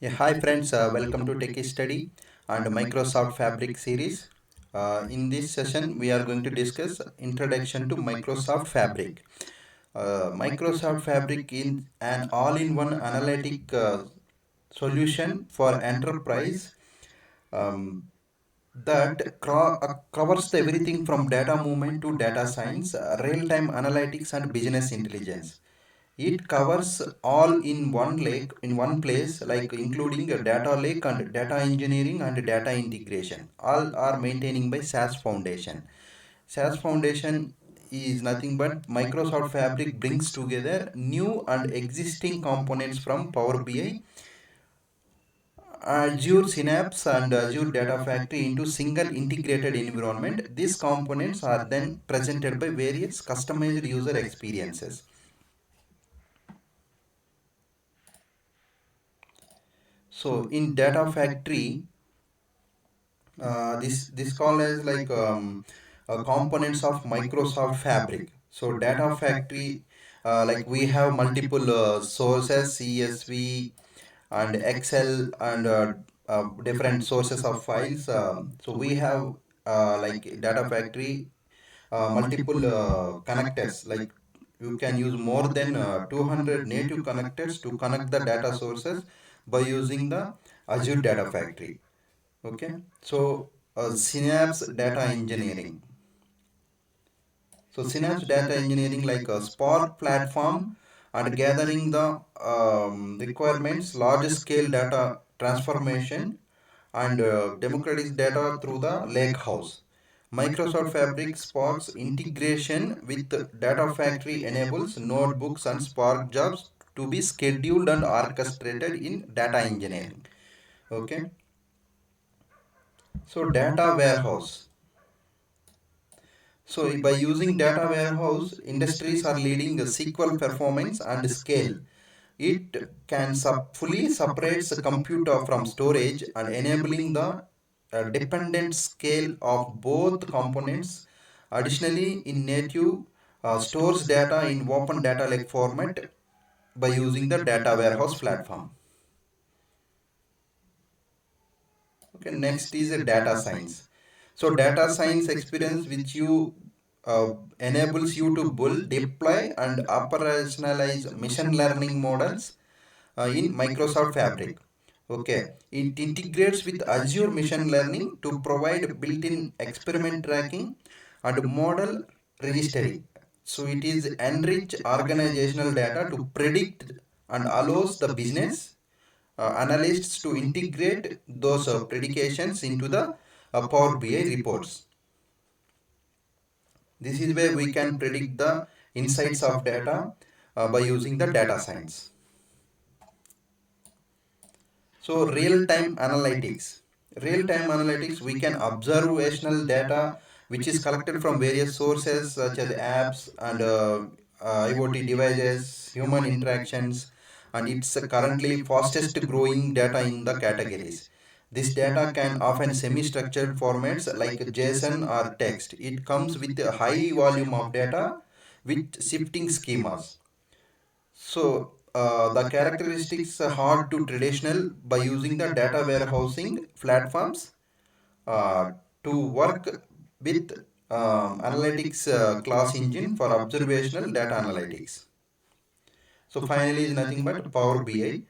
Yeah, hi friends, welcome to Techie Study and Microsoft Fabric series. In this session, we are going to discuss Introduction to Microsoft Fabric. Microsoft Fabric is an all-in-one analytic solution for enterprise um, that covers everything from data movement to data science, real-time analytics, and business intelligence. It covers all in one lake, in one place, like including a data lake and data engineering and data integration. All are maintaining by SAS Foundation. SAS Foundation is nothing but Microsoft Fabric brings together new and existing components from Power BI, Azure Synapse and Azure Data Factory into single integrated environment. These components are then presented by various customized user experiences. So in Data Factory, this call is like components of Microsoft Fabric. So Data Factory, like we have multiple sources, CSV and Excel and different sources of files. So we have like Data Factory multiple connectors, like you can use more than 200 native connectors to connect the data sources by using the Azure Data Factory. Okay, so Synapse Data Engineering. So Synapse Data Engineering, like a Spark platform and gathering the requirements, large scale data transformation and democratize data through the lake house. Microsoft Fabric Spark's integration with Data Factory enables notebooks and Spark jobs to be scheduled and orchestrated in data engineering. Okay, so data warehouse. So by using data warehouse, industries are leading a SQL performance and scale. It can fully separates the computer from storage and enabling the dependent scale of both components. Additionally, in native stores data in open data lake format by using the data warehouse platform. Okay, next is a data science. So data science experience which you enables you to build, deploy and operationalize machine learning models in Microsoft Fabric. Okay, it integrates with Azure Machine Learning to provide built-in experiment tracking and model registry. So it is enrich organizational data to predict and allows the business analysts to integrate those predications into the Power BI reports. This is where we can predict the insights of data by using the data science. So real-time analytics. Real-time analytics, we can observational data which is collected from various sources such as apps and IoT devices, human interactions, and it's currently fastest growing data in the categories. This data can often semi-structured formats like JSON or text. It comes with a high volume of data with shifting schemas. So the characteristics are hard to traditional by using the data warehousing platforms uh, to work with analytics class engine for observational data analytics. So finally is nothing but Power BI.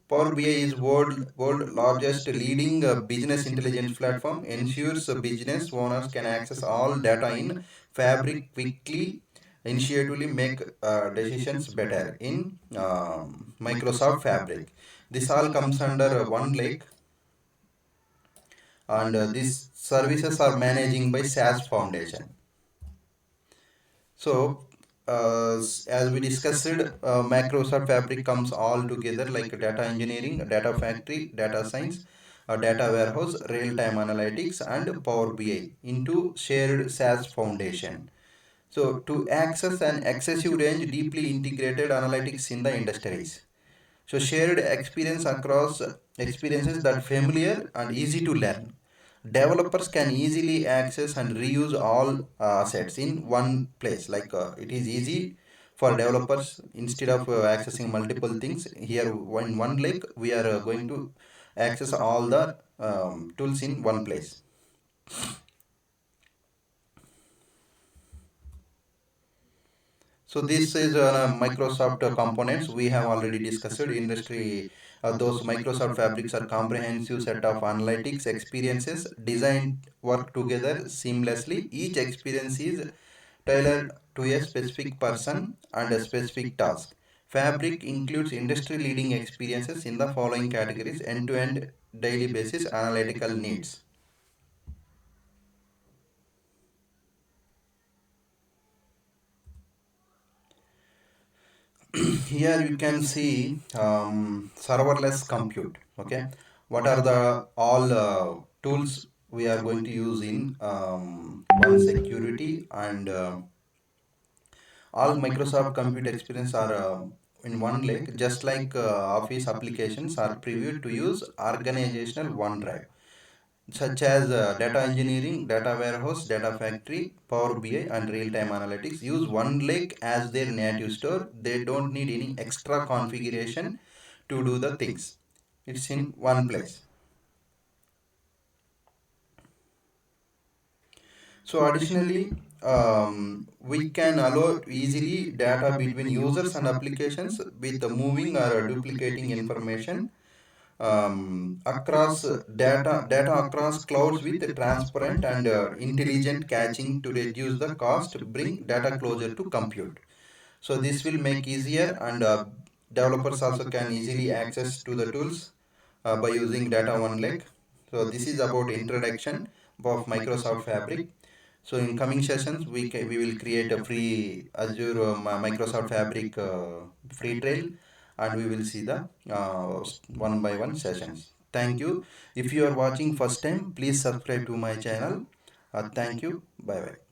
Power BI is world largest leading business intelligence platform, ensures business owners can access all data in Fabric quickly, initiatively make decisions better in Microsoft Fabric. This all comes under one lake, and these services are managing by SAS Foundation. So, as we discussed, Microsoft Fabric comes all together like data engineering, data factory, data science, data warehouse, real-time analytics, and Power BI into shared SAS foundation. So, to access an excessive range, deeply integrated analytics in the industries. So, shared experience across experiences that familiar and easy to learn. Developers can easily access and reuse all assets in one place, like it is easy for developers. Instead of accessing multiple things here in one lake, we are going to access all the tools in one place. So this is Microsoft components. We have already discussed industry. Those Microsoft fabrics are comprehensive set of analytics experiences designed work together seamlessly. Each experience is tailored to a specific person and a specific task. Fabric includes industry leading experiences in the following categories: end-to-end, daily basis, analytical needs. Here you can see serverless compute. Okay, what are the all tools we are going to use in one security, and all Microsoft compute experience are in one lake, just like Office applications are previewed to use organizational OneDrive, such as data engineering, data warehouse, data factory, Power BI, and real-time analytics. Use OneLake as their native store. They don't need any extra configuration to do the things. It's in one place. So additionally, we can allow easily data between users and applications with the moving or duplicating information across data across clouds with transparent and intelligent caching to reduce the cost, bring data closer to compute. So this will make easier, and developers also can easily access to the tools by using data one lake. So this is about introduction of Microsoft Fabric. So in coming sessions, we will create a free Azure Microsoft Fabric free trail, and we will see the one by one sessions. Thank you. If you are watching first time, please subscribe to my channel. Thank you. Bye bye.